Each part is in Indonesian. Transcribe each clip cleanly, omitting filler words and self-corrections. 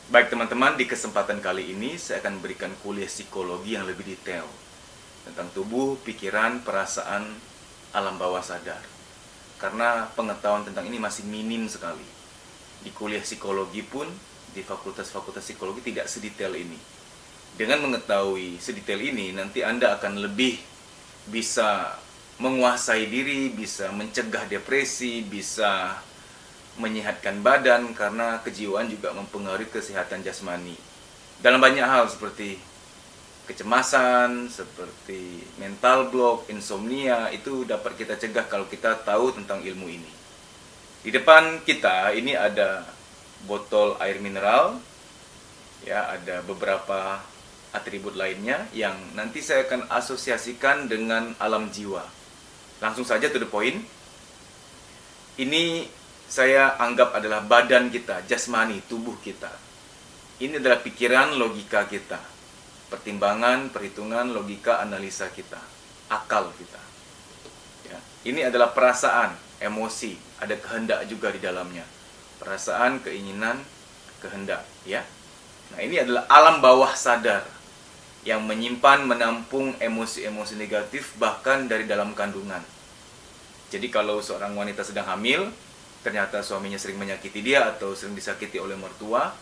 Baik teman-teman, di kesempatan kali ini saya akan berikan kuliah psikologi yang lebih detail tentang tubuh, pikiran, perasaan, alam bawah sadar. Karena pengetahuan tentang ini masih minim sekali. Di kuliah psikologi pun, di fakultas-fakultas psikologi tidak sedetail ini. Dengan mengetahui sedetail ini, nanti Anda akan lebih bisa menguasai diri, bisa mencegah depresi, bisa menyehatkan badan, karena kejiwaan juga mempengaruhi kesehatan jasmani. Dalam banyak hal seperti kecemasan, seperti mental block, insomnia, itu dapat kita cegah kalau kita tahu tentang ilmu ini. Di depan kita ini ada botol air mineral, ya, ada beberapa atribut lainnya yang nanti saya akan asosiasikan dengan alam jiwa. Langsung saja to the point. Ini saya anggap adalah badan kita, jasmani, tubuh kita. Ini adalah pikiran, logika kita, pertimbangan, perhitungan, logika, analisa kita, akal kita. Ya. Ini adalah perasaan, emosi, ada kehendak juga di dalamnya. Perasaan, keinginan, kehendak. Ya. Nah, ini adalah alam bawah sadar yang menyimpan, menampung emosi-emosi negatif bahkan dari dalam kandungan. Jadi kalau seorang wanita sedang hamil, ternyata suaminya sering menyakiti dia atau sering disakiti oleh mertua,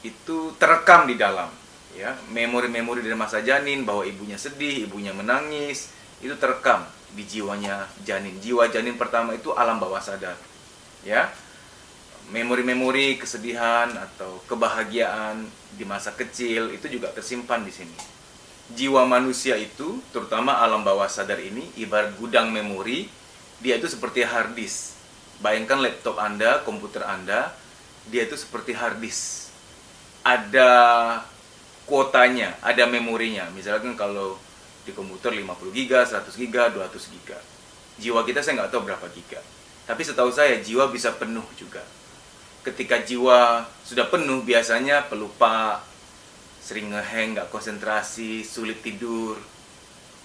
itu terekam di dalam, ya, memori-memori dari masa janin bahwa ibunya sedih, ibunya menangis, itu terekam di jiwanya janin. Jiwa janin pertama itu alam bawah sadar, ya. Memori-memori kesedihan atau kebahagiaan di masa kecil itu juga tersimpan di sini. Jiwa manusia itu, terutama alam bawah sadar ini, ibarat gudang memori. Dia itu seperti hard disk. Bayangkan laptop Anda, komputer Anda, dia itu seperti hard disk. Ada kuotanya, ada memorinya. Misalkan kalau di komputer 50 giga, 100 giga, 200 giga. Jiwa kita saya nggak tahu berapa giga. Tapi setahu saya jiwa bisa penuh juga. Ketika jiwa sudah penuh, biasanya pelupa, sering ngehang, nggak konsentrasi, sulit tidur,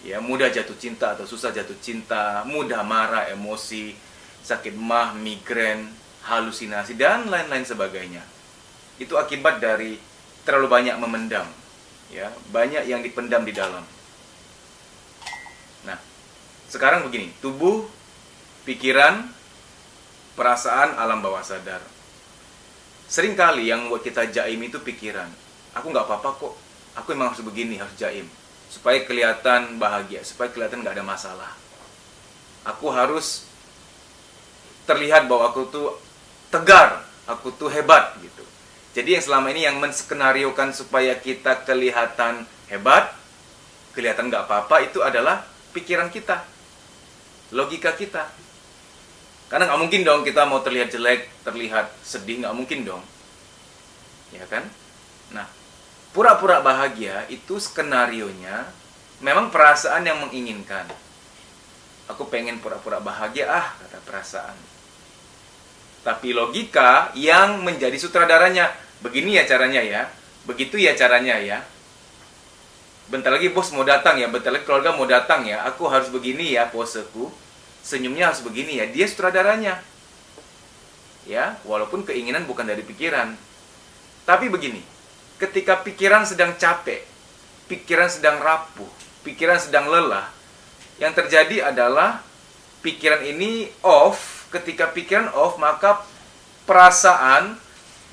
ya, mudah jatuh cinta atau susah jatuh cinta, mudah marah, emosi, sakit mah, migrain, halusinasi, dan lain-lain sebagainya. Itu akibat dari terlalu banyak memendam, ya, banyak yang dipendam di dalam. Nah, sekarang begini, tubuh, pikiran, perasaan, alam bawah sadar. Seringkali yang buat kita jaim itu pikiran. Aku nggak apa-apa kok, aku emang harus begini, harus jaim, supaya kelihatan bahagia, supaya kelihatan nggak ada masalah. Aku harus terlihat bahwa aku tuh tegar, aku tuh hebat gitu. Jadi yang selama ini yang menskenariokan supaya kita kelihatan hebat, kelihatan nggak apa-apa, itu adalah pikiran kita, logika kita. Karena nggak mungkin dong kita mau terlihat jelek, terlihat sedih, nggak mungkin dong, ya kan? Nah, pura-pura bahagia itu skenarionya memang perasaan yang menginginkan. Aku pengen pura-pura bahagia, kata perasaan. Tapi logika yang menjadi sutradaranya. Begini ya caranya ya, begitu ya caranya ya. Bentar lagi bos mau datang ya, bentar lagi keluarga mau datang ya. Aku harus begini ya poseku, senyumnya harus begini ya. Dia sutradaranya. Ya, walaupun keinginan bukan dari pikiran. Tapi begini, ketika pikiran sedang capek, pikiran sedang rapuh, pikiran sedang lelah, yang terjadi adalah pikiran ini off. Ketika pikiran off, maka perasaan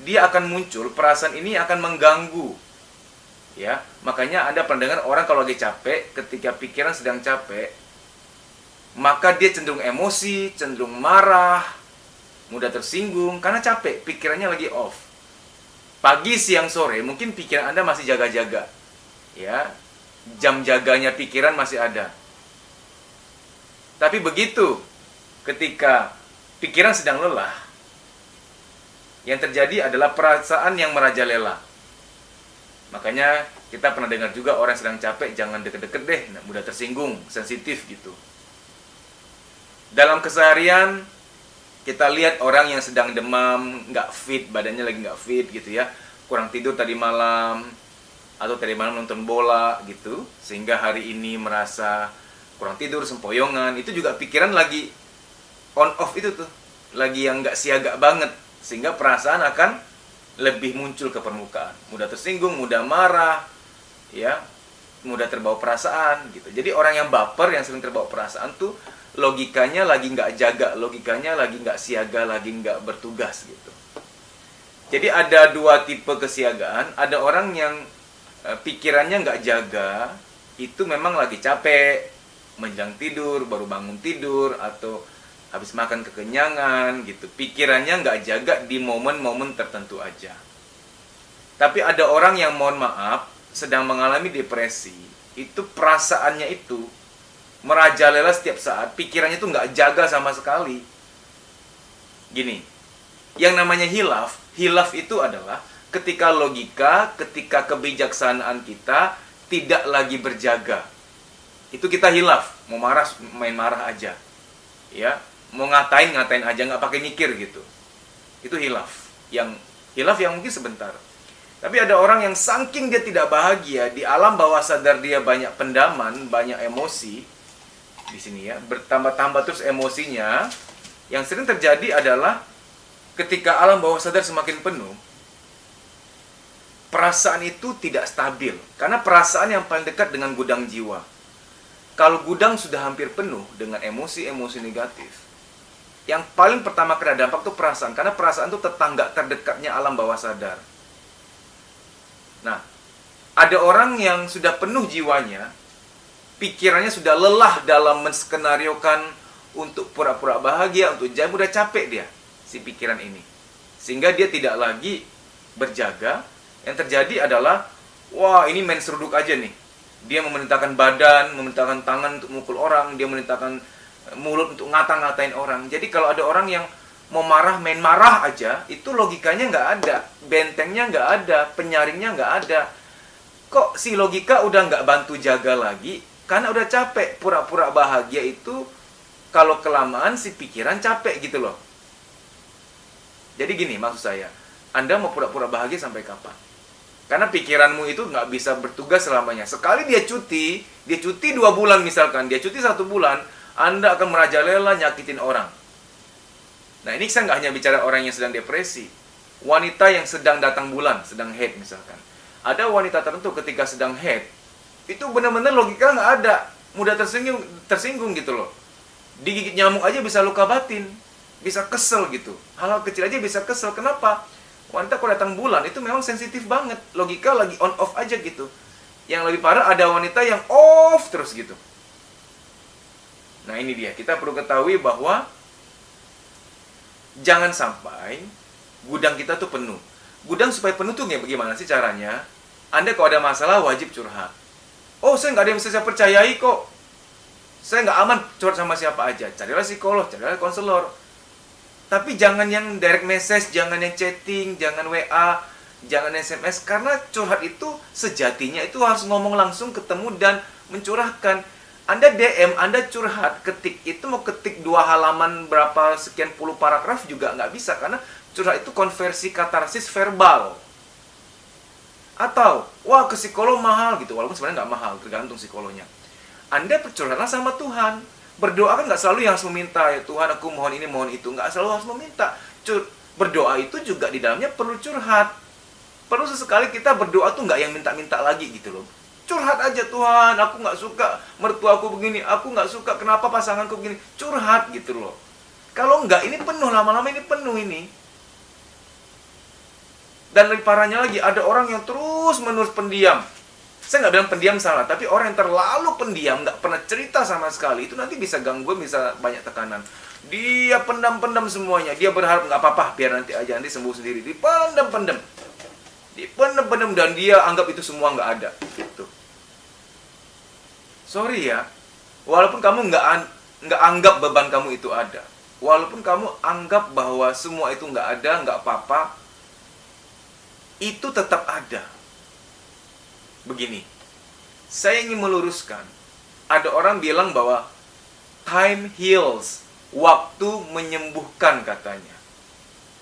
dia akan muncul, perasaan ini akan mengganggu. Ya, makanya Anda pernah dengar orang kalau lagi capek, ketika pikiran sedang capek, maka dia cenderung emosi, cenderung marah, mudah tersinggung karena capek, pikirannya lagi off. Pagi, siang, sore, mungkin pikiran Anda masih jaga-jaga. Ya, jam jaganya pikiran masih ada. Tapi begitu ketika pikiran sedang lelah, yang terjadi adalah perasaan yang merajalela. Makanya kita pernah dengar juga orang sedang capek, jangan deket-deket deh, mudah tersinggung, sensitif gitu. Dalam keseharian, kita lihat orang yang sedang demam, nggak fit, badannya lagi nggak fit gitu ya, kurang tidur tadi malam, atau tadi malam nonton bola gitu, sehingga hari ini merasa kurang tidur, sempoyongan, itu juga pikiran lagi on off itu tuh, lagi yang nggak siaga banget, sehingga perasaan akan lebih muncul ke permukaan. Mudah tersinggung, mudah marah, ya, mudah terbawa perasaan gitu. Jadi orang yang baper, yang sering terbawa perasaan tuh logikanya lagi nggak jaga, logikanya lagi nggak siaga, lagi nggak bertugas gitu. Jadi ada dua tipe kesiagaan. Ada orang yang pikirannya nggak jaga, itu memang lagi capek, menjelang tidur, baru bangun tidur, atau habis makan kekenyangan gitu. Pikirannya nggak jaga di momen-momen tertentu aja. Tapi ada orang yang mohon maaf, sedang mengalami depresi, itu perasaannya itu merajalela setiap saat, pikirannya itu nggak jaga sama sekali. Gini, yang namanya hilaf itu adalah ketika logika, ketika kebijaksanaan kita tidak lagi berjaga. Itu kita hilaf, mau marah, main marah aja. Ya, mau ngatain aja, nggak pakai mikir gitu. Itu hilaf. Hilaf yang mungkin sebentar. Tapi ada orang yang saking dia tidak bahagia, di alam bawah sadar dia banyak pendaman, banyak emosi. Di sini ya, bertambah-tambah terus emosinya. Yang sering terjadi adalah ketika alam bawah sadar semakin penuh, perasaan itu tidak stabil. Karena perasaan yang paling dekat dengan gudang jiwa. Kalau gudang sudah hampir penuh dengan emosi-emosi negatif, yang paling pertama kena dampak itu perasaan. Karena perasaan itu tetangga terdekatnya alam bawah sadar. Nah, ada orang yang sudah penuh jiwanya, pikirannya sudah lelah dalam menskenariokan untuk pura-pura bahagia, untuk jam, udah capek dia, si pikiran ini. Sehingga dia tidak lagi berjaga. Yang terjadi adalah, wah ini main seruduk aja nih. Dia memerintahkan badan, memerintahkan tangan untuk mukul orang, dia memerintahkan mulut untuk ngata-ngatain orang. Jadi kalau ada orang yang mau marah, main marah aja, itu logikanya nggak ada, bentengnya nggak ada, penyaringnya nggak ada. Kok si logika udah nggak bantu jaga lagi? Karena udah capek, pura-pura bahagia itu, kalau kelamaan si pikiran capek gitu loh. Jadi gini maksud saya, Anda mau pura-pura bahagia sampai kapan? Karena pikiranmu itu nggak bisa bertugas selamanya. Sekali dia cuti 2 bulan misalkan, dia cuti 1 bulan, Anda akan merajalela nyakitin orang. Nah ini saya nggak hanya bicara orang yang sedang depresi. Wanita yang sedang datang bulan, sedang haid misalkan. Ada wanita tertentu ketika sedang haid, itu benar-benar logika nggak ada. Mudah tersinggung gitu loh. Digigit nyamuk aja bisa luka batin. Bisa kesel gitu. Hal-hal kecil aja bisa kesel. Kenapa? Wanita kalau datang bulan itu memang sensitif banget. Logika lagi on-off aja gitu. Yang lebih parah ada wanita yang off terus gitu. Nah ini dia. Kita perlu ketahui bahwa jangan sampai gudang kita tuh penuh. Gudang supaya penuh tuh bagaimana sih caranya? Anda kalau ada masalah wajib curhat. Oh, saya nggak ada yang bisa saya percayai kok. Saya nggak aman curhat sama siapa aja. Carilah psikolog, carilah konselor. Tapi jangan yang direct message, jangan yang chatting, jangan WA, jangan SMS. Karena curhat itu sejatinya itu harus ngomong langsung, ketemu dan mencurahkan. Anda DM, Anda curhat, ketik itu mau ketik 2 halaman berapa sekian puluh paragraf juga nggak bisa. Karena curhat itu konversi katarsis verbal. Atau, wah ke psikolog mahal gitu. Walaupun sebenarnya nggak mahal, tergantung psikolognya. Anda curhatlah sama Tuhan. Berdoa kan nggak selalu yang harus meminta, ya Tuhan aku mohon ini, mohon itu. Nggak selalu harus meminta. Berdoa itu juga di dalamnya perlu curhat. Perlu sesekali kita berdoa tuh nggak yang minta-minta lagi gitu loh. Curhat aja, Tuhan, aku nggak suka mertua aku begini, aku nggak suka kenapa pasanganku begini. Curhat gitu loh. Kalau nggak, ini penuh, lama-lama ini penuh ini. Dan lebih parahnya lagi, ada orang yang terus-menerus pendiam. Saya nggak bilang pendiam salah, tapi orang yang terlalu pendiam, nggak pernah cerita sama sekali, itu nanti bisa gangguan, bisa banyak tekanan. Dia pendam-pendam semuanya, dia berharap nggak apa-apa, biar nanti aja nanti sembuh sendiri. Dipendam-pendam, dan dia anggap itu semua nggak ada. Gitu. Sorry ya, walaupun kamu nggak anggap beban kamu itu ada, walaupun kamu anggap bahwa semua itu nggak ada, nggak apa-apa, itu tetap ada. Begini, saya ingin meluruskan. Ada orang bilang bahwa time heals, waktu menyembuhkan katanya.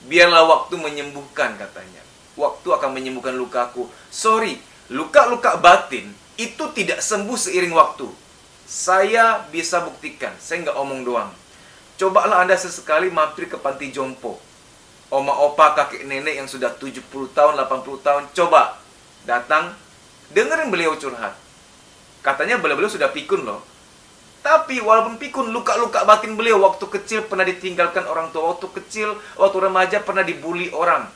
Biarlah waktu menyembuhkan katanya. Waktu akan menyembuhkan lukaku. Sorry, luka-luka batin itu tidak sembuh seiring waktu. Saya bisa buktikan, saya nggak omong doang. Cobalah Anda sesekali mampir ke panti jompo. oma opa, kakek nenek yang sudah 70 tahun, 80 tahun, coba datang, dengerin beliau curhat. Katanya beliau sudah pikun loh. Tapi walaupun pikun, luka-luka batin beliau waktu kecil pernah ditinggalkan orang tua, waktu kecil, waktu remaja pernah dibully orang,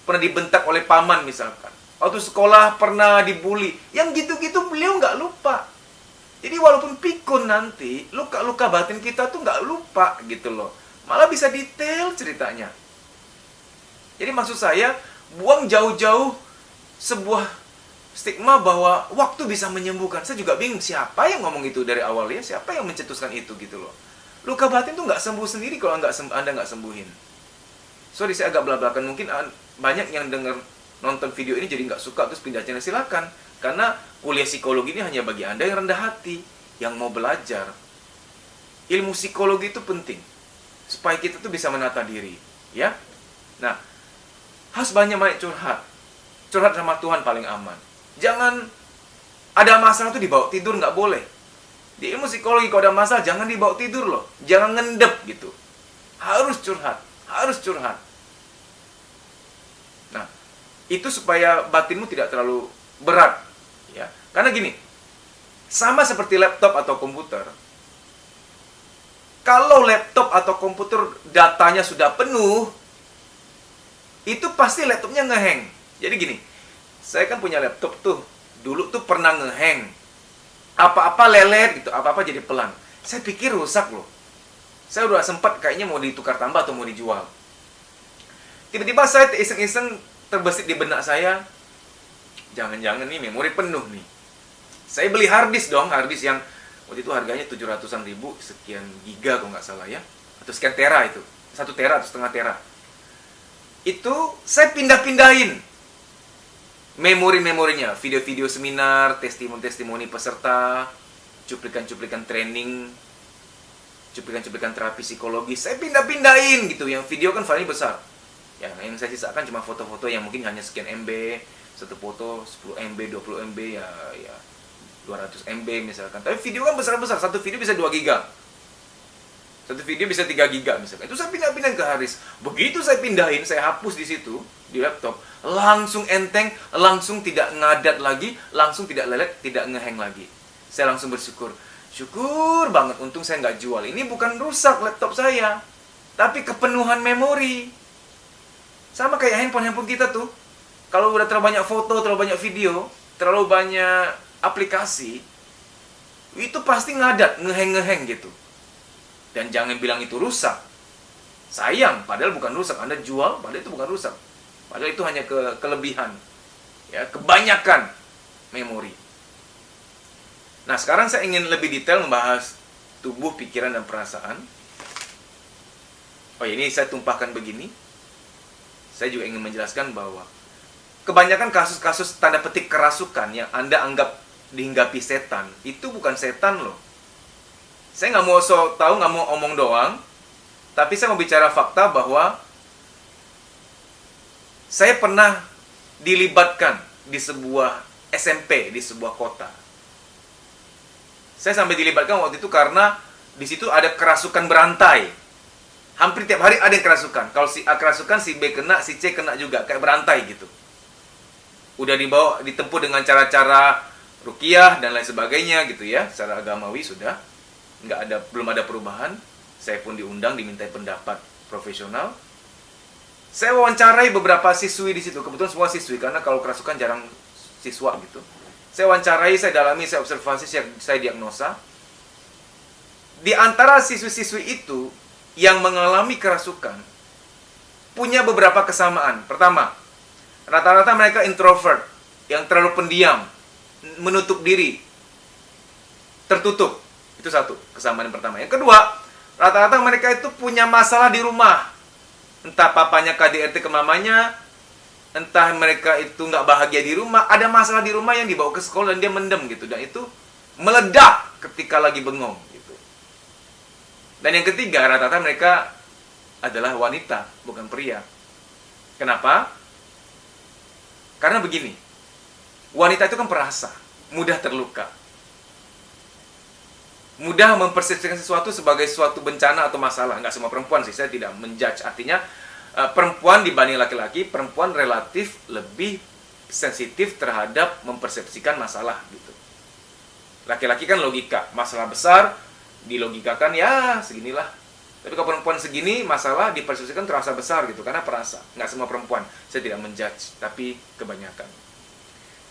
pernah dibentak oleh paman misalkan, waktu sekolah pernah dibully, yang gitu-gitu beliau nggak lupa. Jadi walaupun pikun nanti, luka-luka batin kita tuh nggak lupa gitu loh. Malah bisa detail ceritanya. Jadi maksud saya, buang jauh-jauh sebuah stigma bahwa waktu bisa menyembuhkan. Saya juga bingung siapa yang ngomong itu dari awal ya, siapa yang mencetuskan itu gitu loh. Luka batin tuh nggak sembuh sendiri kalau Anda nggak sembuhin. Sorry, saya agak belak-belakan. Mungkin banyak yang dengar nonton video ini jadi nggak suka terus pindah channel, silakan. Karena kuliah psikologi ini hanya bagi Anda yang rendah hati, yang mau belajar. Ilmu psikologi itu penting supaya kita tuh bisa menata diri, ya. Nah, harus banyak curhat. Curhat sama Tuhan paling aman. Jangan ada masalah tuh dibawa tidur, nggak boleh. Di ilmu psikologi kalau ada masalah jangan dibawa tidur loh. Jangan ngendep gitu. Harus curhat, harus curhat. Nah, itu supaya batinmu tidak terlalu berat, ya. Karena gini, sama seperti laptop atau komputer. Kalau laptop atau komputer datanya sudah penuh, itu pasti laptopnya ngehang. Jadi gini, saya kan punya laptop tuh, dulu tuh pernah ngehang. Apa-apa lelet gitu, apa-apa jadi pelan. Saya pikir rusak loh. Saya udah sempat kayaknya mau ditukar tambah atau mau dijual. Tiba-tiba saya iseng-iseng terbesit di benak saya, jangan-jangan nih memori penuh nih. Saya beli harddisk dong, harddisk yang waktu itu harganya 700-an ribu, sekian giga kalau nggak salah ya. Atau sekian tera itu, 1 tera atau setengah tera. Itu saya pindah-pindahin memori-memorinya, video-video seminar, testimoni-testimoni peserta, cuplikan-cuplikan training, cuplikan-cuplikan terapi psikologi, saya pindah-pindahin gitu. Yang video kan filenya besar. Ya, yang saya sisakan cuma foto-foto yang mungkin hanya sekian MB, satu foto 10 MB, 20 MB, ya 200 MB misalkan. Tapi video kan besar-besar, satu video bisa 2 giga. Satu video bisa 3 giga misalkan. Itu saya pindah-pindahin ke harddisk. Begitu saya pindahin, saya hapus di situ, di laptop, langsung enteng, langsung tidak ngadat lagi, langsung tidak lelet, tidak ngehang lagi. Saya langsung bersyukur. Syukur banget, untung saya nggak jual. Ini bukan rusak laptop saya, tapi kepenuhan memori. Sama kayak handphone kita tuh. Kalau udah terlalu banyak foto, terlalu banyak video, terlalu banyak aplikasi, itu pasti ngadat, ngeheng-ngeheng gitu. Dan jangan bilang itu rusak. Sayang, padahal bukan rusak. Anda jual, padahal itu bukan rusak. Padahal itu hanya kelebihan. Ya, kebanyakan memori. Nah, sekarang saya ingin lebih detail membahas tubuh, pikiran, dan perasaan. Oh, ini saya tumpahkan begini. Saya juga ingin menjelaskan bahwa kebanyakan kasus-kasus tanda petik kerasukan yang Anda anggap dihinggapi setan, itu bukan setan loh. Saya nggak mau tahu, nggak mau omong doang, tapi saya mau bicara fakta bahwa saya pernah dilibatkan di sebuah SMP, di sebuah kota. Saya sampai dilibatkan waktu itu karena di situ ada kerasukan berantai. Hampir tiap hari ada yang kerasukan. Kalau si A kerasukan, si B kena, si C kena juga, kayak berantai gitu. Udah dibawa, ditempuh dengan cara-cara ruqyah dan lain sebagainya gitu ya, secara agamawi sudah. Belum ada perubahan. Saya pun diundang, dimintai pendapat profesional. Saya wawancarai beberapa siswi di situ. Kebetulan semua siswi, karena kalau kerasukan jarang siswa gitu. Saya wawancarai, saya dalami, saya observasi, saya diagnosa. Di antara siswi-siswi itu yang mengalami kerasukan punya beberapa kesamaan. Pertama, rata-rata mereka introvert, yang terlalu pendiam, menutup diri, tertutup. Itu satu kesamaan yang pertama. Yang kedua, rata-rata mereka itu punya masalah di rumah. Entah papanya KDRT ke mamanya, entah mereka itu nggak bahagia di rumah, ada masalah di rumah yang dibawa ke sekolah dan dia mendem gitu. Dan itu meledak ketika lagi bengong gitu. Dan yang ketiga, rata-rata mereka adalah wanita, bukan pria. Kenapa? Karena begini, wanita itu kan perasa, mudah terluka, mudah mempersepsikan sesuatu sebagai suatu bencana atau masalah. Nggak semua perempuan sih, saya tidak menjudge. Artinya perempuan dibanding laki-laki, perempuan relatif lebih sensitif terhadap mempersepsikan masalah gitu. Laki-laki kan logika, masalah besar dilogikakan ya seginilah. Tapi kalau perempuan segini, masalah dipersepsikan terasa besar gitu, karena perasa. Nggak semua perempuan, saya tidak menjudge, tapi kebanyakan.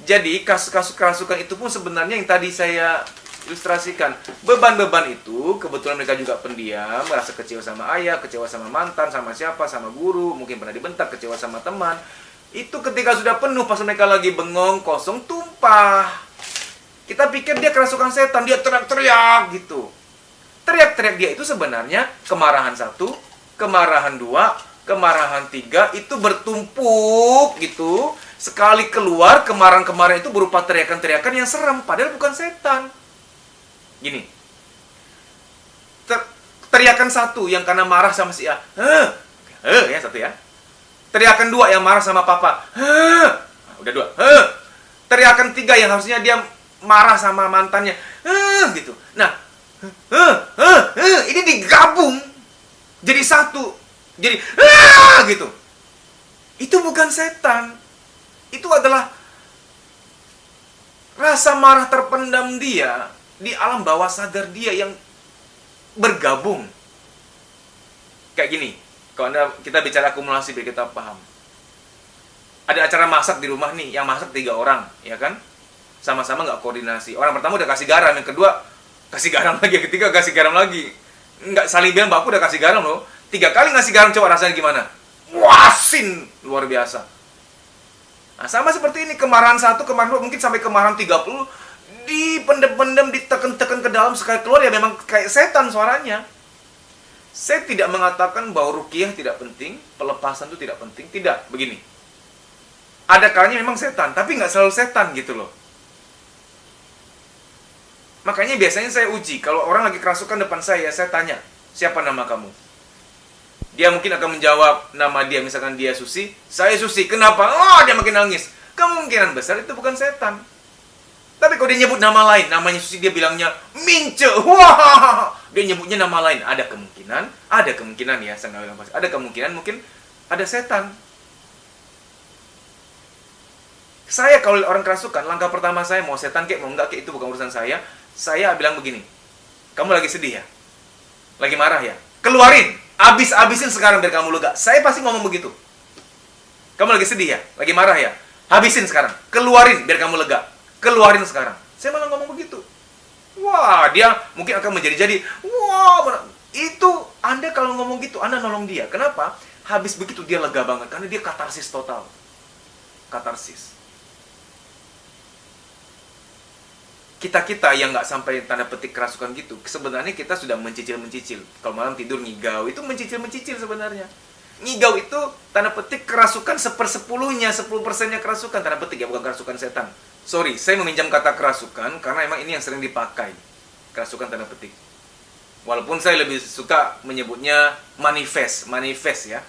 Jadi kasus-kasus kerasukan itu pun sebenarnya yang tadi saya ilustrasikan. Beban-beban itu, kebetulan mereka juga pendiam, merasa kecewa sama ayah, kecewa sama mantan, sama siapa, sama guru, mungkin pernah dibentak, kecewa sama teman. Itu ketika sudah penuh, pas mereka lagi bengong, kosong, tumpah. Kita pikir dia kerasukan setan, dia teriak-teriak gitu. Teriak-teriak dia itu sebenarnya kemarahan 1, kemarahan 2, kemarahan 3 itu bertumpuk gitu. Sekali keluar, kemarahan-kemarahan itu berupa teriakan-teriakan yang serem, padahal bukan setan. Gini. Teriakan 1 yang karena marah sama si A. Ya 1 ya. Teriakan 2 yang marah sama papa. Udah 2. Teriakan 3 yang harusnya dia marah sama mantannya. Gitu. Nah, ini digabung jadi 1, jadi gitu. Itu bukan setan, itu adalah rasa marah terpendam dia di alam bawah sadar dia yang bergabung. Kayak gini, kalau kita bicara akumulasi biar kita paham. Ada acara masak di rumah nih, yang masak 3 orang, ya kan? Sama-sama nggak koordinasi. Orang pertama udah kasih garam, yang kedua kasih garam lagi, yang ketiga kasih garam lagi. Nggak saling bilang, Mbak, aku udah kasih garam loh. 3 kali ngasih garam, coba rasanya gimana? Wasin, luar biasa. Nah, sama seperti ini, kemarahan 1, kemarahan 2, mungkin sampai kemarahan 30, dipendem-pendem, ditekan-tekan ke dalam, sekali keluar ya memang kayak setan suaranya. Saya tidak mengatakan bahwa ruqyah tidak penting, pelepasan itu tidak penting, tidak, begini. Ada kalanya memang setan, tapi nggak selalu setan gitu loh. Makanya biasanya saya uji, kalau orang lagi kerasukan depan saya tanya, siapa nama kamu? Dia mungkin akan menjawab nama dia, misalkan dia Susi, saya Susi, kenapa? Oh, dia makin nangis. Kemungkinan besar itu bukan setan. Tapi kalau dia nyebut nama lain, namanya Susi, dia bilangnya Mince, wah, dia nyebutnya nama lain, ada kemungkinan ya, saya nggak bilang pasti, ada kemungkinan mungkin ada setan. Saya kalau orang kerasukan, langkah pertama saya, mau setan kek, mau enggak kek, itu bukan urusan saya. Saya bilang begini, kamu lagi sedih ya? Lagi marah ya? Keluarin, habisin sekarang biar kamu lega. Saya pasti ngomong begitu. Kamu lagi sedih ya? Lagi marah ya? Habisin sekarang, keluarin biar kamu lega. Keluarin sekarang. Saya malah ngomong begitu. Wah, dia mungkin akan menjadi-jadi. Wah, itu Anda kalau ngomong gitu, Anda nolong dia. Kenapa? Habis begitu dia lega banget, karena dia katarsis total. Katarsis. Kita yang nggak sampai tanda petik kerasukan gitu, sebenarnya kita sudah mencicil. Kalau malam tidur ngigau, itu mencicil sebenarnya. Ngigau itu tanda petik kerasukan 1/10-nya, 10%-nya kerasukan, tanda petik ya, bukan kerasukan setan. Sorry, saya meminjam kata kerasukan karena emang ini yang sering dipakai. Kerasukan tanda petik. Walaupun saya lebih suka menyebutnya manifest ya.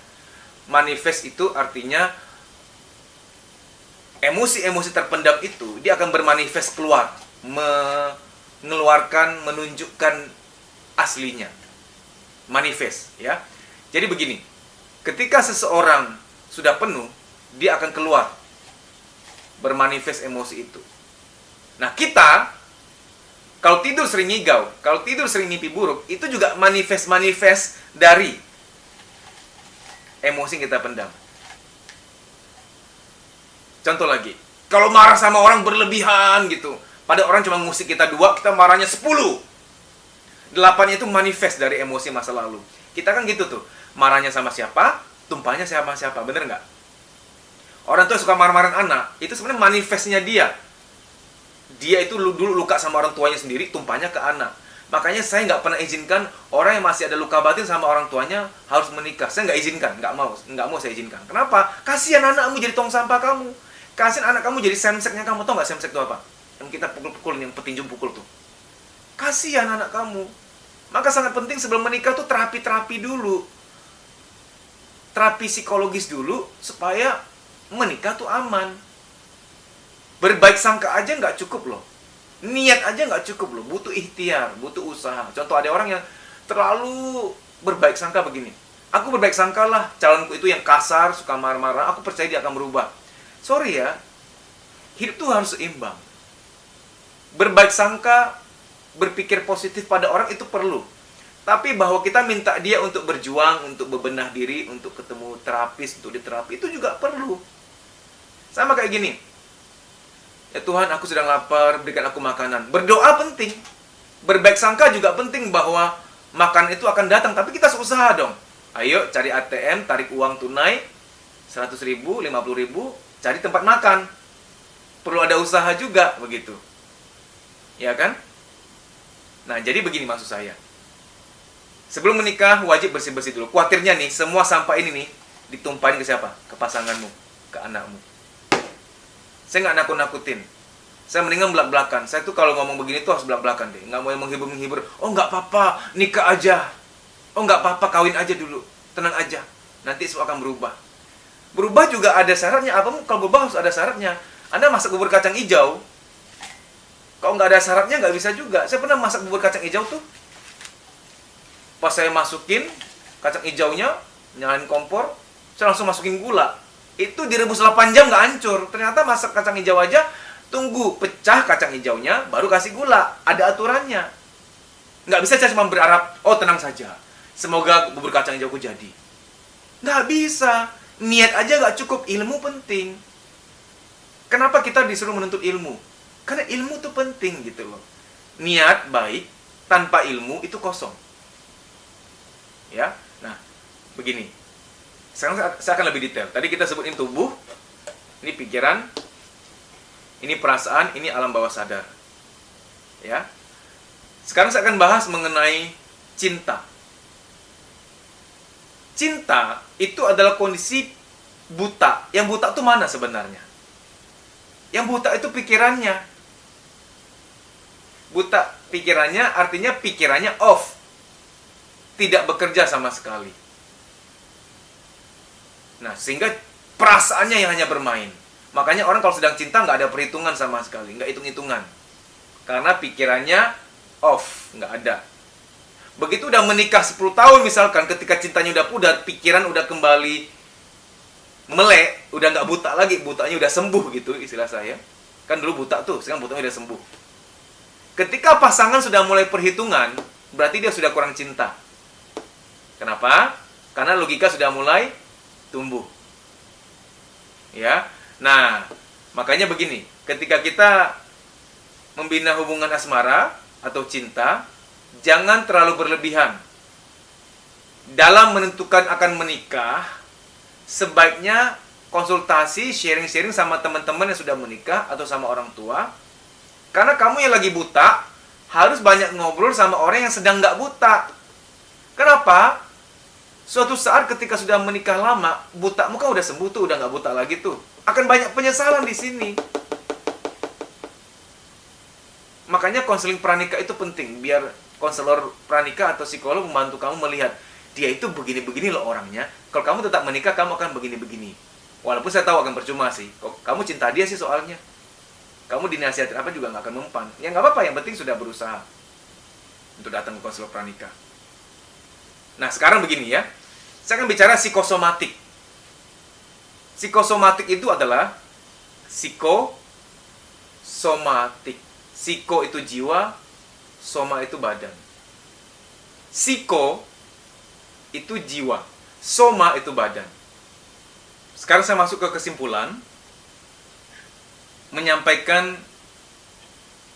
Manifest itu artinya emosi-emosi terpendam itu dia akan bermanifest keluar, mengeluarkan, menunjukkan aslinya. Manifest ya. Jadi begini, ketika seseorang sudah penuh, dia akan keluar bermanifest emosi itu. Nah, kita kalau tidur sering ngigau, kalau tidur sering mimpi buruk, itu juga manifest dari emosi yang kita pendam. Contoh lagi, kalau marah sama orang berlebihan gitu, pada orang cuma ngusik kita 2, kita marahnya 10. 8-nya itu manifest dari emosi masa lalu. Kita kan gitu tuh, marahnya sama siapa, tumpahnya sama siapa, bener nggak? Orang tua suka marah-marahin anak, itu sebenarnya manifestnya dia. Dia itu dulu luka sama orang tuanya sendiri, tumpahnya ke anak. Makanya saya nggak pernah izinkan orang yang masih ada luka batin sama orang tuanya harus menikah. Saya nggak izinkan, nggak mau saya izinkan. Kenapa? Kasihan anakmu jadi tong sampah kamu. Kasihan anak kamu jadi semseknya kamu. Tahu nggak semsek itu apa? Yang kita pukul-pukul, yang petinju pukul tuh. Kasihan anak kamu. Maka sangat penting sebelum menikah tuh terapi dulu. Terapi psikologis dulu supaya menikah tuh aman. Berbaik sangka aja nggak cukup loh. Niat aja nggak cukup loh. Butuh ikhtiar, butuh usaha. Contoh ada orang yang terlalu berbaik sangka begini. Aku berbaik sangka lah, calonku itu yang kasar, suka marah-marah, aku percaya dia akan berubah. Sorry ya, hidup tuh harus seimbang. Berbaik sangka, berpikir positif pada orang itu perlu. Tapi bahwa kita minta dia untuk berjuang, untuk bebenah diri, untuk ketemu terapis, untuk diterapi, itu juga perlu. Sama kayak gini. Ya Tuhan, aku sedang lapar, berikan aku makanan. Berdoa penting. Berbaik sangka juga penting bahwa makan itu akan datang. Tapi kita usaha dong. Ayo cari ATM, tarik uang tunai, 100 ribu, 50 ribu, cari tempat makan. Perlu ada usaha juga, begitu. Ya kan? Nah, jadi begini maksud saya. Sebelum menikah, wajib bersih-bersih dulu. Khawatirnya nih, semua sampah ini nih, ditumpahin ke siapa? Ke pasanganmu, ke anakmu. Saya nggak nakut-nakutin. Saya mendingan belak-belakan. Saya tuh kalau ngomong begini tuh harus belak-belakan deh. Nggak mau yang menghibur-menghibur. Oh nggak apa-apa, nikah aja. Oh nggak apa-apa, kawin aja dulu. Tenang aja. Nanti semua akan berubah. Berubah juga ada syaratnya. Apa kalau berubah harus ada syaratnya. Anda masak bubur kacang hijau. Kalau nggak ada syaratnya nggak bisa juga. Saya pernah masak bubur kacang hijau tuh. Pas saya masukin kacang hijaunya, nyalain kompor, saya langsung masukin gula. Itu direbus 8 jam nggak hancur. Ternyata masak kacang hijau aja, tunggu pecah kacang hijaunya, baru kasih gula. Ada aturannya. Nggak bisa saya cuma berharap, oh tenang saja, semoga bubur kacang hijauku jadi. Nggak bisa. Niat aja nggak cukup, ilmu penting. Kenapa kita disuruh menuntut ilmu? Karena ilmu itu penting gitu loh. Niat baik, tanpa ilmu itu kosong. Ya, nah, begini. Sekarang saya akan lebih detail. Tadi kita sebutin tubuh, ini pikiran, ini perasaan, ini alam bawah sadar. Ya. Sekarang saya akan bahas mengenai cinta. Cinta itu adalah kondisi buta. Yang buta itu mana sebenarnya? Yang buta itu pikirannya. Buta pikirannya artinya pikirannya off. Tidak bekerja sama sekali. Nah, sehingga perasaannya yang hanya bermain. Makanya orang kalau sedang cinta nggak ada perhitungan sama sekali, nggak hitung-hitungan. Karena pikirannya off, nggak ada. Begitu udah menikah 10 tahun misalkan, ketika cintanya udah pudar, pikiran udah kembali melek, udah nggak buta lagi, butanya udah sembuh gitu istilah saya. Kan dulu buta tuh, sekarang butanya udah sembuh. Ketika pasangan sudah mulai perhitungan, berarti dia sudah kurang cinta. Kenapa? Karena logika sudah mulai tumbuh. Ya. Nah, makanya begini, ketika kita membina hubungan asmara atau cinta, jangan terlalu berlebihan. Dalam menentukan akan menikah, sebaiknya konsultasi, sharing-sharing sama teman-teman yang sudah menikah atau sama orang tua. Karena kamu yang lagi buta, harus banyak ngobrol sama orang yang sedang nggak buta. Kenapa? Suatu saat ketika sudah menikah lama, butamu kan udah sembuh tuh, udah nggak buta lagi tuh. Akan banyak penyesalan di sini. Makanya konseling pranikah itu penting, biar konselor pranikah atau psikolog membantu kamu melihat, dia itu begini-begini loh orangnya. Kalau kamu tetap menikah, kamu akan begini-begini. Walaupun saya tahu akan percuma sih. Kamu cinta dia sih soalnya. Kamu dinasihatin apa juga nggak akan mempan. Ya nggak apa-apa, yang penting sudah berusaha untuk datang ke konselor pranikah. Nah, sekarang begini ya. Saya akan bicara psikosomatik. Psikosomatik itu adalah psikosomatik. Psiko itu jiwa, soma itu badan. Psiko itu jiwa, soma itu badan. Sekarang saya masuk ke kesimpulan, menyampaikan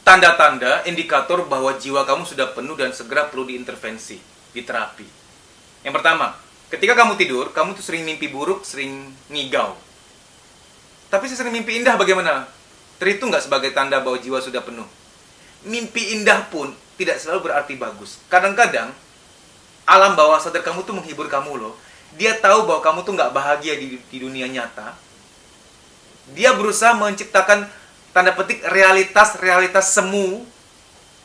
tanda-tanda, indikator bahwa jiwa kamu sudah penuh dan segera perlu diintervensi, diterapi. Yang pertama, ketika kamu tidur, kamu tuh sering mimpi buruk, sering ngigau. Tapi sering mimpi indah bagaimana? Terhitung nggak sebagai tanda bahwa jiwa sudah penuh? Mimpi indah pun tidak selalu berarti bagus. Kadang-kadang, alam bawah sadar kamu tuh menghibur kamu loh. Dia tahu bahwa kamu tuh nggak bahagia di dunia nyata. Dia berusaha menciptakan, tanda petik, realitas semu,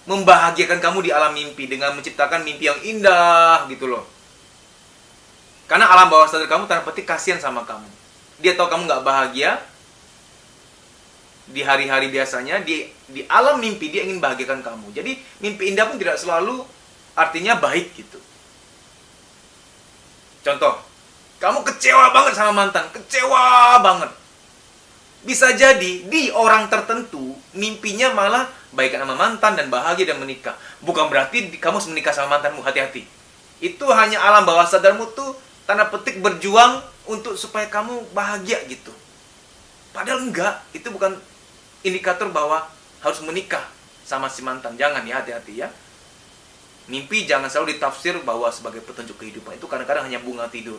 membahagiakan kamu di alam mimpi dengan menciptakan mimpi yang indah gitu loh. Karena alam bawah sadar kamu, tanda petik, kasihan sama kamu. Dia tahu kamu nggak bahagia di hari-hari biasanya, di alam mimpi dia ingin bahagiakan kamu. Jadi mimpi indah pun tidak selalu artinya baik gitu. Contoh, kamu kecewa banget sama mantan, kecewa banget. Bisa jadi di orang tertentu mimpinya malah baikan sama mantan dan bahagia dan menikah. Bukan berarti kamu harus menikah sama mantanmu, hati-hati. Itu hanya alam bawah sadarmu tuh tanda petik berjuang untuk supaya kamu bahagia gitu. Padahal enggak, itu bukan indikator bahwa harus menikah sama si mantan. Jangan ya, hati-hati ya. Mimpi jangan selalu ditafsir bahwa sebagai petunjuk kehidupan. Itu kadang-kadang hanya bunga tidur.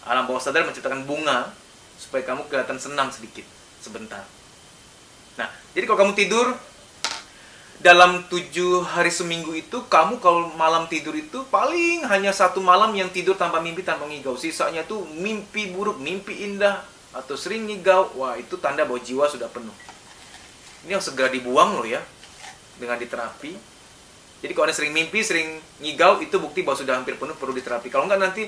Alam bawah sadar menciptakan bunga supaya kamu kelihatan senang sedikit, sebentar. Nah, jadi kalau kamu tidur dalam 7 hari seminggu itu, kamu kalau malam tidur itu paling hanya 1 malam yang tidur tanpa mimpi, tanpa ngigau. Sisanya tuh mimpi buruk, mimpi indah, atau sering ngigau. Wah, itu tanda bahwa jiwa sudah penuh. Ini harus segera dibuang loh ya, dengan diterapi. Jadi kalau Anda sering mimpi, sering ngigau, itu bukti bahwa sudah hampir penuh, perlu diterapi. Kalau enggak nanti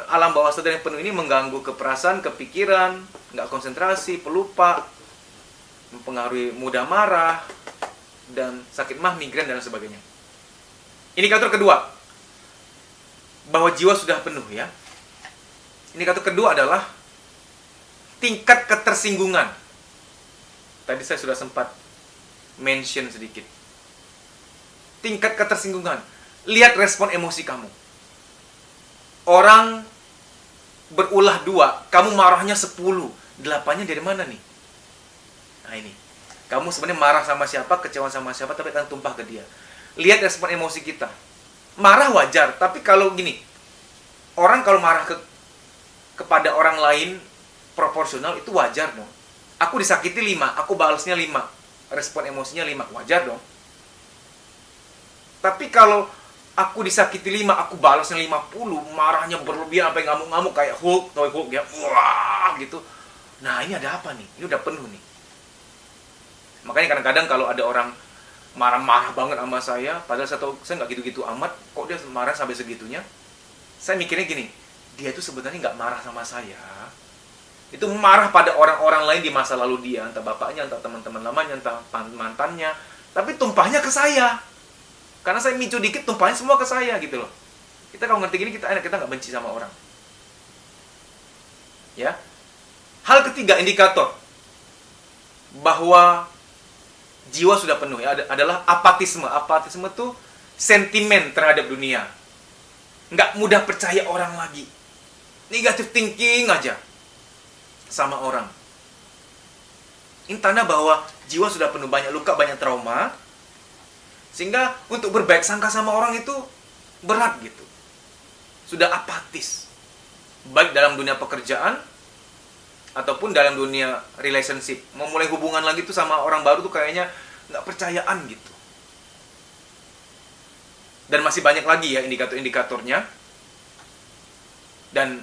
alam bawah sadar yang penuh ini mengganggu keperasaan, kepikiran, nggak konsentrasi, pelupa, mempengaruhi mudah marah, dan sakit mah, migrain, dan sebagainya. Indikator kedua, bahwa jiwa sudah penuh ya. Indikator kedua adalah tingkat ketersinggungan. Tadi saya sudah sempat mention sedikit. Tingkat ketersinggungan. Lihat respon emosi kamu. Orang berulah 2, kamu marahnya 10. 8-nya dari mana nih? Nah ini. Kamu sebenarnya marah sama siapa, kecewa sama siapa, tapi akan tumpah ke dia. Lihat respon emosi kita. Marah wajar, tapi kalau gini, orang kalau marah kepada orang lain proporsional itu wajar dong. Aku disakiti 5, aku balasnya 5. Respon emosinya 5, wajar dong. Tapi kalau aku disakiti 5, aku balasnya 50, marahnya berlebihan sampai ngamuk-ngamuk kayak Hulk, tahu Hulk ya, wah gitu. Nah, ini ada apa nih? Ini udah penuh nih. Makanya kadang-kadang kalau ada orang marah-marah banget sama saya, padahal saya nggak gitu-gitu amat, kok dia marah sampai segitunya? Saya mikirnya gini, dia itu sebenarnya nggak marah sama saya. Itu marah pada orang-orang lain di masa lalu dia, entah bapaknya, entah teman-teman lamanya, entah mantannya, tapi tumpahnya ke saya. Karena saya micu dikit, tumpahnya semua ke saya gitu loh. Kita kalau ngerti gini, kita nggak benci sama orang. Ya. Hal ketiga indikator bahwa jiwa sudah penuh ya, adalah apatisme. Apatisme tuh sentimen terhadap dunia. Nggak mudah percaya orang lagi. Negative thinking aja sama orang. Ini tanda bahwa jiwa sudah penuh, banyak luka, banyak trauma. Sehingga untuk berbaik sangka sama orang itu berat gitu. Sudah apatis. Baik dalam dunia pekerjaan ataupun dalam dunia relationship. Memulai hubungan lagi tuh sama orang baru tuh kayaknya nggak percayaan gitu. Dan masih banyak lagi ya indikator-indikatornya. Dan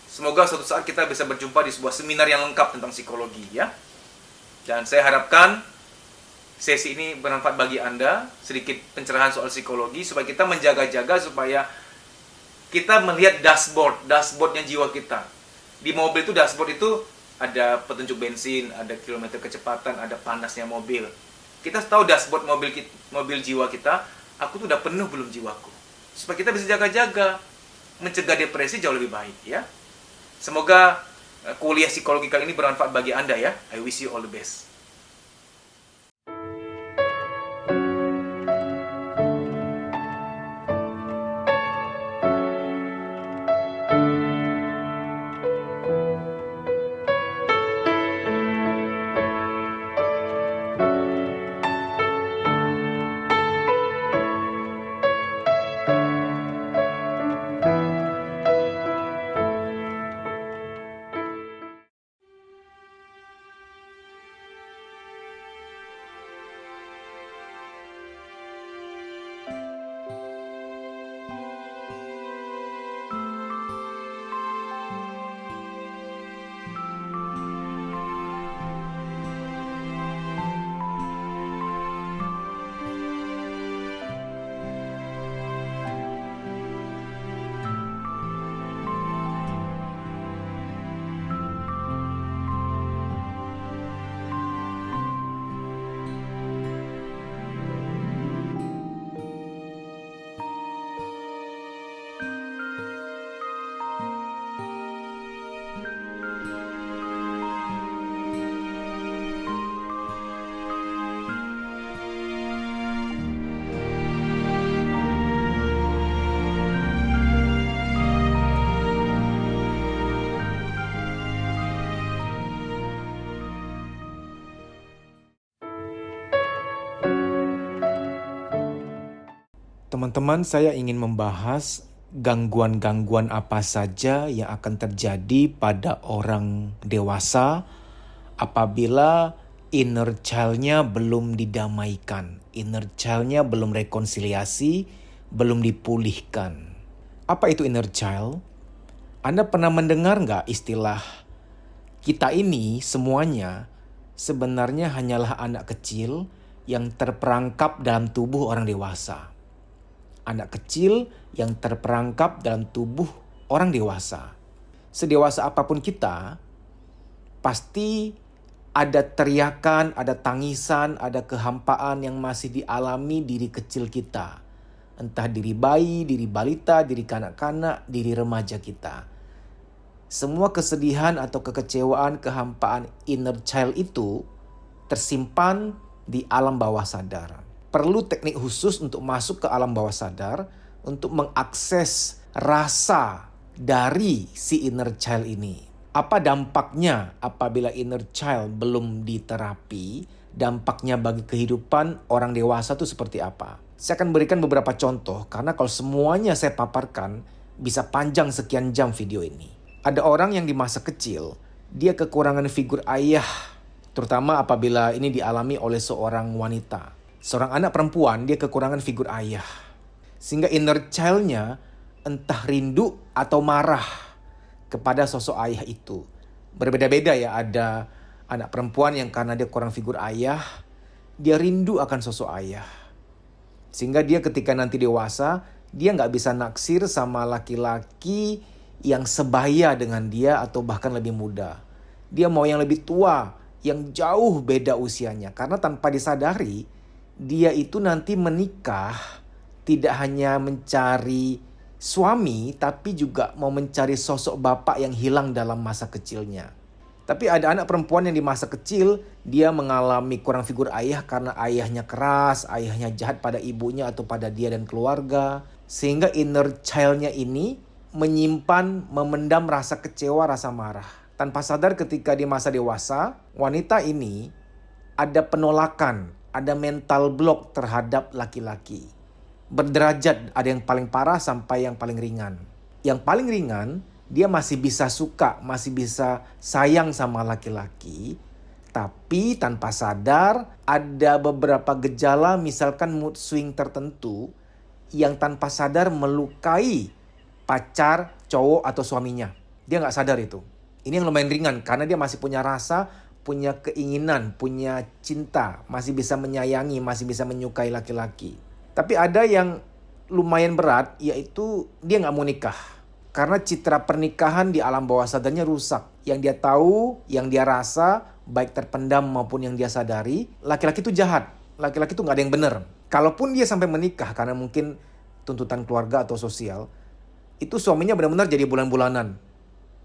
semoga suatu saat kita bisa berjumpa di sebuah seminar yang lengkap tentang psikologi ya. Dan saya harapkan sesi ini bermanfaat bagi Anda, sedikit pencerahan soal psikologi, supaya kita menjaga-jaga, supaya kita melihat dashboardnya jiwa kita. Di mobil itu, dashboard itu ada petunjuk bensin, ada kilometer kecepatan, ada panasnya mobil. Kita tahu dashboard mobil jiwa kita, aku tuh udah penuh belum jiwaku. Supaya kita bisa jaga-jaga, mencegah depresi jauh lebih baik ya. Semoga kuliah psikologi kali ini bermanfaat bagi Anda ya. I wish you all the best. Teman-teman, saya ingin membahas gangguan-gangguan apa saja yang akan terjadi pada orang dewasa apabila inner child-nya belum didamaikan, inner child-nya belum rekonsiliasi, belum dipulihkan. Apa itu inner child? Anda pernah mendengar nggak istilah kita ini semuanya sebenarnya hanyalah anak kecil yang terperangkap dalam tubuh orang dewasa. Anak kecil yang terperangkap dalam tubuh orang dewasa. Sedewasa apapun kita, pasti ada teriakan, ada tangisan, ada kehampaan yang masih dialami diri kecil kita. Entah diri bayi, diri balita, diri kanak-kanak, diri remaja kita. Semua kesedihan atau kekecewaan, kehampaan inner child itu tersimpan di alam bawah sadar. Perlu teknik khusus untuk masuk ke alam bawah sadar untuk mengakses rasa dari si inner child ini. Apa dampaknya apabila inner child belum diterapi? Dampaknya bagi kehidupan orang dewasa itu seperti apa? Saya akan berikan beberapa contoh karena kalau semuanya saya paparkan bisa panjang sekian jam video ini. Ada orang yang di masa kecil dia kekurangan figur ayah, terutama apabila ini dialami oleh seorang wanita. Seorang anak perempuan dia kekurangan figur ayah. Sehingga inner child-nya entah rindu atau marah kepada sosok ayah itu. Berbeda-beda ya, ada anak perempuan yang karena dia kurang figur ayah, dia rindu akan sosok ayah. Sehingga dia ketika nanti dewasa, dia nggak bisa naksir sama laki-laki yang sebaya dengan dia atau bahkan lebih muda. Dia mau yang lebih tua, yang jauh beda usianya. Karena tanpa disadari, dia itu nanti menikah tidak hanya mencari suami, tapi juga mau mencari sosok bapak yang hilang dalam masa kecilnya. Tapi ada anak perempuan yang di masa kecil, dia mengalami kurang figur ayah karena ayahnya keras, ayahnya jahat pada ibunya atau pada dia dan keluarga. Sehingga inner child-nya ini menyimpan, memendam rasa kecewa, rasa marah. Tanpa sadar ketika di masa dewasa, wanita ini ada penolakan, ada mental block terhadap laki-laki. Berderajat, ada yang paling parah sampai yang paling ringan. Yang paling ringan, dia masih bisa suka, masih bisa sayang sama laki-laki. Tapi tanpa sadar ada beberapa gejala misalkan mood swing tertentu yang tanpa sadar melukai pacar, cowok atau suaminya. Dia gak sadar itu. Ini yang lumayan ringan karena dia masih punya rasa, punya keinginan, punya cinta, masih bisa menyayangi, masih bisa menyukai laki-laki. Tapi ada yang lumayan berat, yaitu dia gak mau nikah. Karena citra pernikahan di alam bawah sadarnya rusak. Yang dia tahu, yang dia rasa, baik terpendam maupun yang dia sadari, laki-laki itu jahat. Laki-laki itu gak ada yang benar. Kalaupun dia sampai menikah karena mungkin tuntutan keluarga atau sosial, itu suaminya benar-benar jadi bulan-bulanan.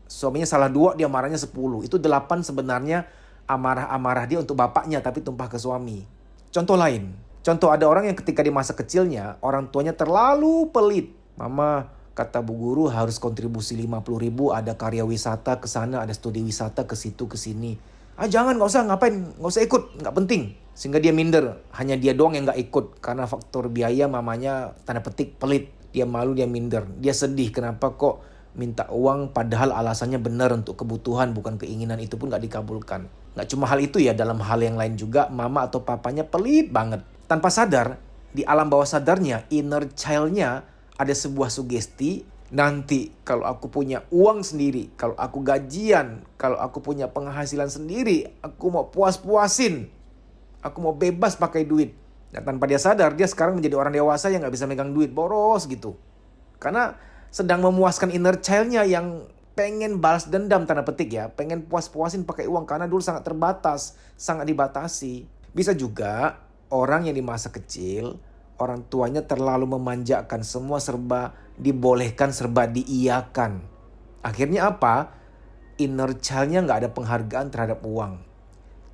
Suaminya salah 2, dia marahnya 10. Itu 8 sebenarnya amarah-amarah dia untuk bapaknya tapi tumpah ke suami. Contoh lain. Contoh ada orang yang ketika di masa kecilnya orang tuanya terlalu pelit. Mama kata bu guru harus kontribusi 50.000, ada karya wisata ke sana, ada studi wisata ke situ ke sini. Jangan, gak usah, ngapain, gak usah ikut, gak penting. Sehingga dia minder, hanya dia doang yang gak ikut. Karena faktor biaya mamanya tanda petik pelit. Dia malu, dia minder, dia sedih kenapa kok minta uang padahal alasannya benar untuk kebutuhan bukan keinginan, itu pun gak dikabulkan. Gak cuma hal itu ya, dalam hal yang lain juga mama atau papanya pelit banget. Tanpa sadar, di alam bawah sadarnya, inner child-nya ada sebuah sugesti, nanti kalau aku punya uang sendiri, kalau aku gajian, kalau aku punya penghasilan sendiri, aku mau puas-puasin, aku mau bebas pakai duit. Dan tanpa dia sadar, dia sekarang menjadi orang dewasa yang gak bisa megang duit, boros gitu. Karena sedang memuaskan inner child-nya yang pengen balas dendam tanda petik ya, pengen puas-puasin pakai uang karena dulu sangat terbatas, sangat dibatasi. Bisa juga orang yang di masa kecil, orang tuanya terlalu memanjakan, semua serba dibolehkan, serba diiyakan. Akhirnya apa? Inner child-nya gak ada penghargaan terhadap uang.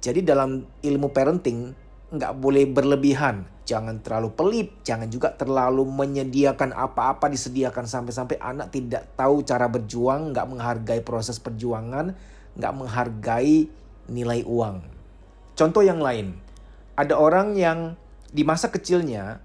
Jadi dalam ilmu parenting, gak boleh berlebihan. Jangan terlalu pelit, jangan juga terlalu menyediakan apa-apa disediakan sampai-sampai anak tidak tahu cara berjuang, gak menghargai proses perjuangan, gak menghargai nilai uang. Contoh yang lain, ada orang yang di masa kecilnya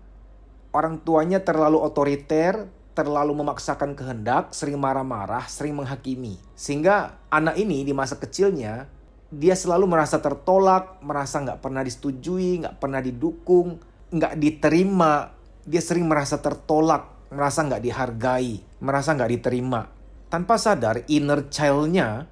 orang tuanya terlalu otoriter, terlalu memaksakan kehendak, sering marah-marah, sering menghakimi. Sehingga anak ini di masa kecilnya, dia selalu merasa tertolak, merasa nggak pernah disetujui, nggak pernah didukung, nggak diterima. Dia sering merasa tertolak, merasa nggak dihargai, merasa nggak diterima. Tanpa sadar, inner child-nya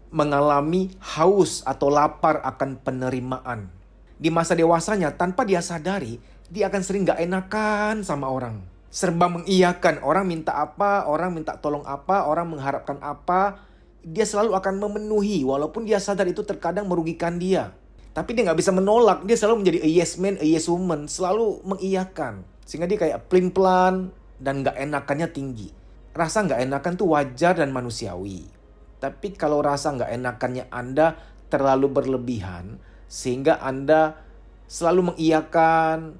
mengalami haus atau lapar akan penerimaan. Di masa dewasanya, tanpa dia sadari, dia akan sering nggak enakan sama orang. Serba mengiyakan, orang minta apa, orang minta tolong apa, orang mengharapkan apa, dia selalu akan memenuhi walaupun dia sadar itu terkadang merugikan dia. Tapi dia nggak bisa menolak, dia selalu menjadi a yes man, a yes woman, selalu mengiyakan. Sehingga dia kayak pelin-pelan dan nggak enakannya tinggi. Rasa nggak enakan tuh wajar dan manusiawi. Tapi kalau rasa nggak enakannya Anda terlalu berlebihan, sehingga Anda selalu mengiyakan,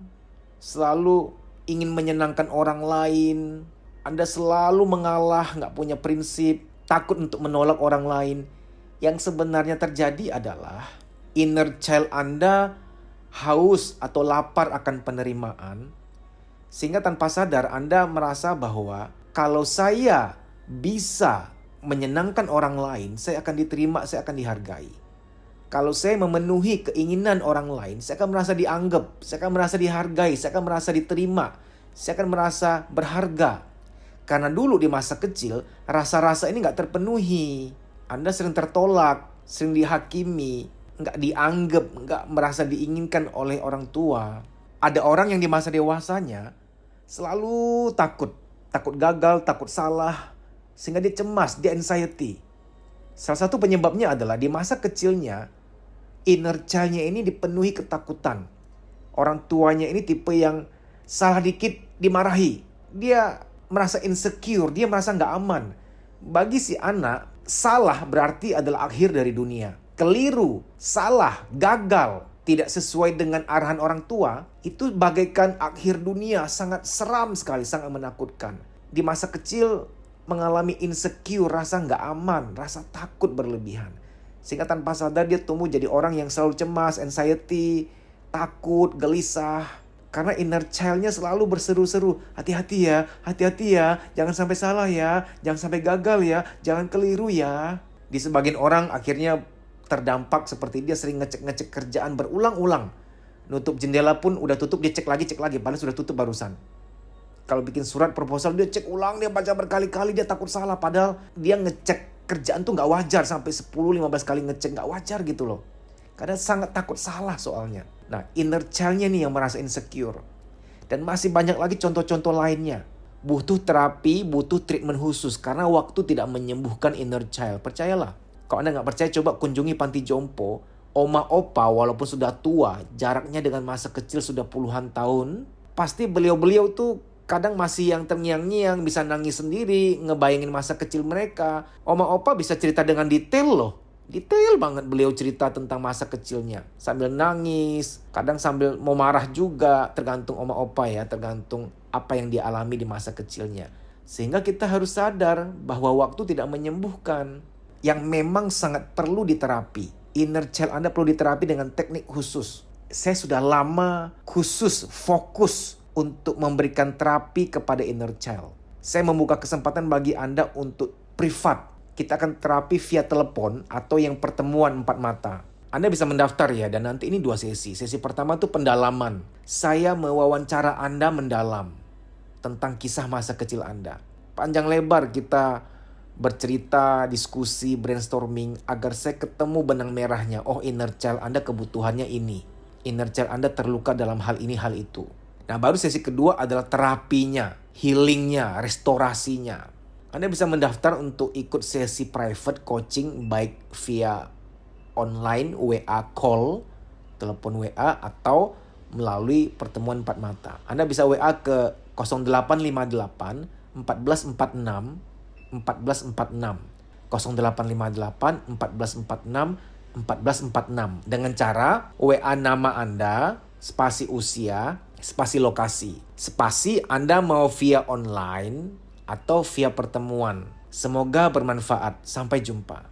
selalu ingin menyenangkan orang lain, Anda selalu mengalah, nggak punya prinsip, takut untuk menolak orang lain. Yang sebenarnya terjadi adalah inner child Anda haus atau lapar akan penerimaan. Sehingga tanpa sadar Anda merasa bahwa kalau saya bisa menyenangkan orang lain, saya akan diterima, saya akan dihargai. Kalau saya memenuhi keinginan orang lain, saya akan merasa dianggap, saya akan merasa dihargai, saya akan merasa diterima, saya akan merasa berharga. Karena dulu di masa kecil, rasa-rasa ini gak terpenuhi. Anda sering tertolak, sering dihakimi, gak dianggap, gak merasa diinginkan oleh orang tua. Ada orang yang di masa dewasanya selalu takut gagal, takut salah, sehingga dia cemas, dia anxiety. Salah satu penyebabnya adalah di masa kecilnya, inner child-nya ini dipenuhi ketakutan. Orang tuanya ini tipe yang salah dikit dimarahi. Dia merasa insecure, dia merasa nggak aman. Bagi si anak, salah berarti adalah akhir dari dunia. Keliru, salah, gagal, tidak sesuai dengan arahan orang tua, itu bagaikan akhir dunia, sangat seram sekali, sangat menakutkan. Di masa kecil mengalami insecure, rasa nggak aman, rasa takut berlebihan. Sehingga tanpa sadar dia tumbuh jadi orang yang selalu cemas, anxiety, takut, gelisah. Karena inner child-nya selalu berseru-seru, hati-hati ya, jangan sampai salah ya, jangan sampai gagal ya, jangan keliru ya. Di sebagian orang akhirnya terdampak seperti dia sering ngecek-ngecek kerjaan berulang-ulang. Nutup jendela pun udah tutup, dia cek lagi, padahal sudah tutup barusan. Kalau bikin surat proposal dia cek ulang, dia baca berkali-kali, dia takut salah. Padahal dia ngecek kerjaan tuh gak wajar, sampai 10-15 kali ngecek gak wajar gitu loh. Karena sangat takut salah soalnya. Nah, inner child-nya nih yang merasa insecure. Dan masih banyak lagi contoh-contoh lainnya. Butuh terapi, butuh treatment khusus. Karena waktu tidak menyembuhkan inner child. Percayalah. Kalau Anda gak percaya, coba kunjungi panti jompo. Oma opa walaupun sudah tua, jaraknya dengan masa kecil sudah puluhan tahun. Pasti beliau-beliau tuh kadang masih yang terngiang-ngiang, bisa nangis sendiri, ngebayangin masa kecil mereka. Oma opa bisa cerita dengan detail loh. Detail banget beliau cerita tentang masa kecilnya. Sambil nangis, kadang sambil mau marah juga. Tergantung oma opa ya, tergantung apa yang dia alami di masa kecilnya. Sehingga kita harus sadar bahwa waktu tidak menyembuhkan. Yang memang sangat perlu diterapi. Inner child Anda perlu diterapi dengan teknik khusus. Saya sudah lama khusus fokus untuk memberikan terapi kepada inner child. Saya membuka kesempatan bagi Anda untuk privat. Kita akan terapi via telepon atau yang pertemuan 4 mata. Anda bisa mendaftar ya, dan nanti ini 2 sesi. Sesi pertama itu pendalaman. Saya mewawancara Anda mendalam tentang kisah masa kecil Anda. Panjang lebar kita bercerita, diskusi, brainstorming agar saya ketemu benang merahnya. Oh, inner child Anda kebutuhannya ini. Inner child Anda terluka dalam hal ini, hal itu. Nah, baru sesi kedua adalah terapinya, healingnya, restorasinya. Anda bisa mendaftar untuk ikut sesi private coaching baik via online, WA call, telepon WA, atau melalui pertemuan 4 mata. Anda bisa WA ke 0858 1446 1446 0858 1446 1446 dengan cara WA nama Anda, spasi usia, spasi lokasi. Spasi Anda mau via online atau via pertemuan. Semoga bermanfaat. Sampai jumpa.